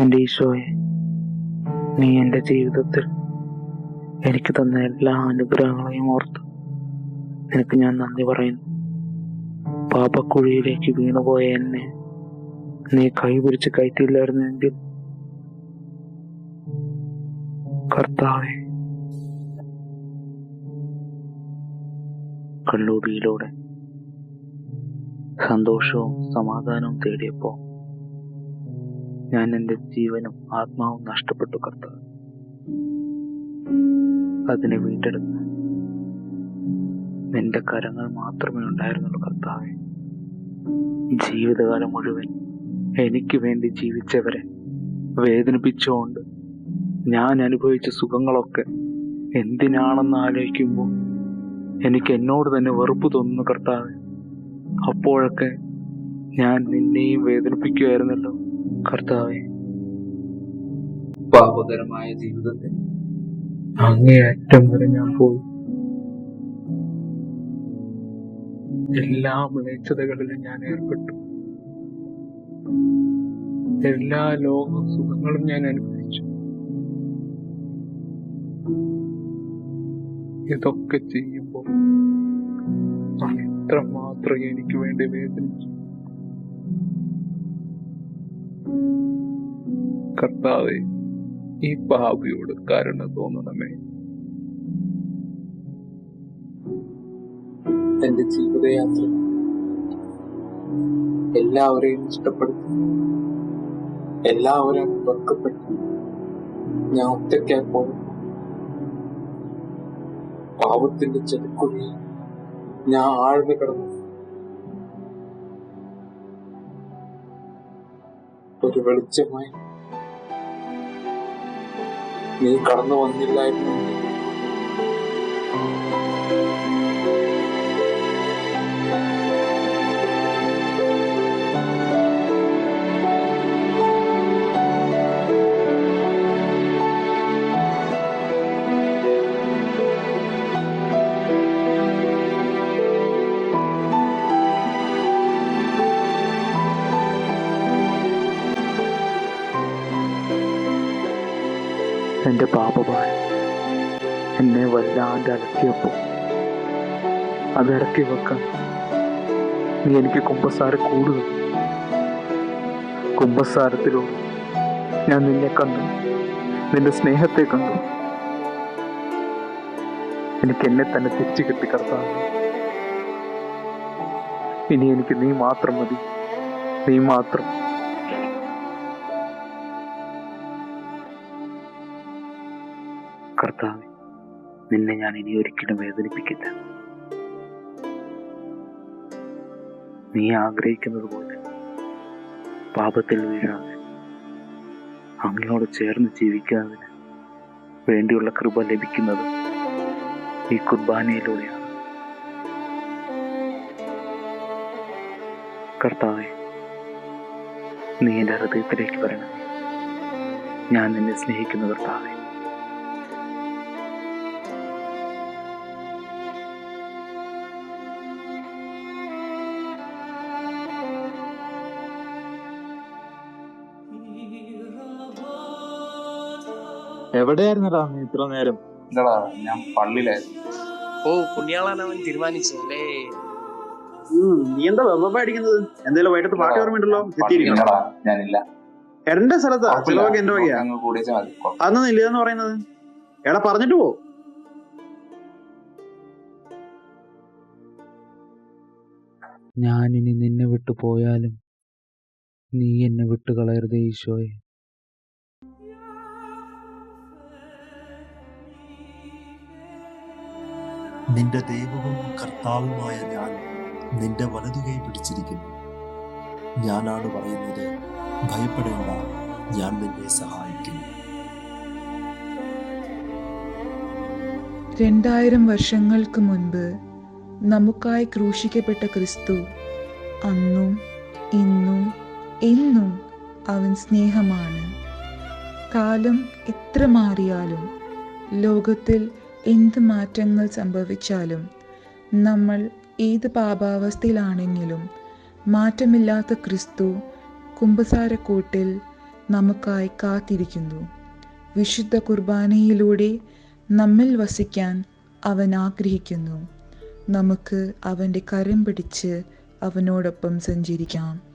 എൻ്റെ ഈശോയെ, നീ എൻ്റെ ജീവിതത്തിൽ എനിക്ക് തന്ന എല്ലാ അനുഗ്രഹങ്ങളെയും ഓർത്ത് നിനക്ക് ഞാൻ നന്ദി പറയുന്നു. പാപക്കുഴിയിലേക്ക് വീണുപോയ എന്നെ നീ കൈപിടിച്ച് കയറ്റിയില്ലായിരുന്നെങ്കിൽ കർത്താവെ, കല്ലൂടിയിലൂടെ സന്തോഷവും സമാധാനവും തേടിയപ്പോൾ ഞാൻ എൻ്റെ ജീവനും ആത്മാവും നഷ്ടപ്പെട്ടു കർത്താവ്. അതിനെ വീണ്ടെടുത്ത് നിന്റെ കരങ്ങൾ മാത്രമേ ഉണ്ടായിരുന്നുള്ളൂ കർത്താവെ. ജീവിതകാലം മുഴുവൻ എനിക്ക് വേണ്ടി ജീവിച്ചവരെ വേദനിപ്പിച്ചുകൊണ്ട് ഞാൻ അനുഭവിച്ച സുഖങ്ങളൊക്കെ എന്തിനാണെന്ന് ആലോചിക്കുമ്പോൾ എനിക്ക് എന്നോട് തന്നെ വെറുപ്പ് തോന്നുന്നു കർത്താവെ. അപ്പോഴൊക്കെ ഞാൻ നിന്നെയും വേദനിപ്പിക്കുമായിരുന്നല്ലോ കർത്താവെ. പാപകരമായ ജീവിതത്തിൽ അങ്ങേയറ്റം വരെ ഞാൻ പോയി. എല്ലാ മ്ലേച്ഛതകളിലും ഞാൻ ഏർപ്പെട്ടു. എല്ലാ ലോക സുഖങ്ങളും ഞാൻ അനുഭവിച്ചു. ഇതൊക്കെ ചെയ്യുമ്പോൾ എത്രമാത്രം എനിക്ക് വേണ്ടി വേദനിച്ചു കർത്താവേ. ഈ പാപിയോട് കരുണ തോന്നണമേ. എന്റെ ജീവിതയാത്ര എല്ലാവരെയും ഇഷ്ടപ്പെടുത്തി, എല്ലാവരും വെക്കപ്പെട്ടു ഞാൻ ഒറ്റയ്ക്കായി പോകും. പാവത്തിന്റെ ചെറുക്കുഴിയിൽ ഞാൻ ആഴ്ന്നു കിടന്നു. ഒരു വെളിച്ചമായി നീ കടന്നു വന്നില്ലായിരുന്നു. എന്റെ പാപഭാരം എന്നെ വല്ലാണ്ട് അലക്കിയപ്പോൾ അതിറക്കി വെക്കാൻ നീ എനിക്ക് കുമ്പസാര കൂടുതൽ. കുമ്പസാരത്തിലൂടെ ഞാൻ നിന്നെ കണ്ടു, നിന്റെ സ്നേഹത്തെ കണ്ടു. എനിക്ക് എന്നെ തന്നെ തിരിച്ചു കിട്ടി കർത്താവേ. ഇനി എനിക്ക് നീ മാത്രം മതി, നീ മാത്രം. കർത്താവേ, നിന്നെ ഞാൻ ഇനി ഒരിക്കലും വേദനിപ്പിക്കില്ല. നീ ആഗ്രഹിക്കുന്നത് പോലെ പാപത്തിൽ വീഴാതെ അങ്ങയോട് ചേർന്ന് ജീവിക്കുന്നതിന് വേണ്ടിയുള്ള കൃപ ലഭിക്കുന്നത് ഈ കുർബാനയിലൂടെയാണ്. കർത്താവേ, നീ എൻ്റെ ഹൃദയത്തിലേക്ക് വരണമേ. ഞാൻ നിന്നെ സ്നേഹിക്കുന്നു കർത്താവേ. എവിടെയായിരുന്നടാ നീ ഇത്ര നേരം? എന്താടാ, ഞാൻ പള്ളിയിലായിരുന്നു. ഓ, പുണ്യാളാനവൻ തീരുമാനിച്ചു അല്ലേ? നീ എന്താ വെറുതെ അടിക്കുന്നത്? എന്തായാലും വൈകിട്ട് പാട്ട് ഓർമ്മയുണ്ടല്ലോ. പള്ളിയിലെടാ, ഞാനില്ല. എന്റെ സ്ഥലത്താ ചിലവൊക്കെ എന്റെ വകയാ. അങ്ങ് കൂടിയാ മതി. അതൊന്നും ഇല്ലെന്ന് പറയുന്നത്. എടാ പറഞ്ഞിട്ട് പോ. ഞാനിനി നിന്നെ വിട്ടു പോയാലും നീ എന്നെ വിട്ടു കളയരുതേ ഈശോയെ. നിന്റെ ദൈവവും കർത്താവുമായ ഞാൻ നിന്റെ വലതുകൈ പിടിച്ചിരിക്കുന്നു. ഞാനാണ് പറയുന്നത്, ഭയപ്പെടേണ്ട, ഞാൻ നിന്നെ സഹായിക്കും. 2000 വർഷങ്ങൾക്ക് മുൻപ് നമുക്കായി ക്രൂശിക്കപ്പെട്ട ക്രിസ്തു അന്നും ഇന്നും എന്നും അവൻ സ്നേഹമാണ്. കാലം എത്ര മാറിയാലും ലോകത്തിൽ എന്ത് മാറ്റങ്ങൾ സംഭവിച്ചാലും നമ്മൾ ഏത് പാപാവസ്ഥയിലാണെങ്കിലും മാറ്റമില്ലാത്ത ക്രിസ്തു കുമ്പസാരക്കൂട്ടിൽ നമുക്കായി കാത്തിരിക്കുന്നു. വിശുദ്ധ കുർബാനയിലൂടെ നമ്മിൽ വസിക്കാൻ അവൻ ആഗ്രഹിക്കുന്നു. നമുക്ക് അവൻ്റെ കരം പിടിച്ച് അവനോടൊപ്പം സഞ്ചരിക്കാം.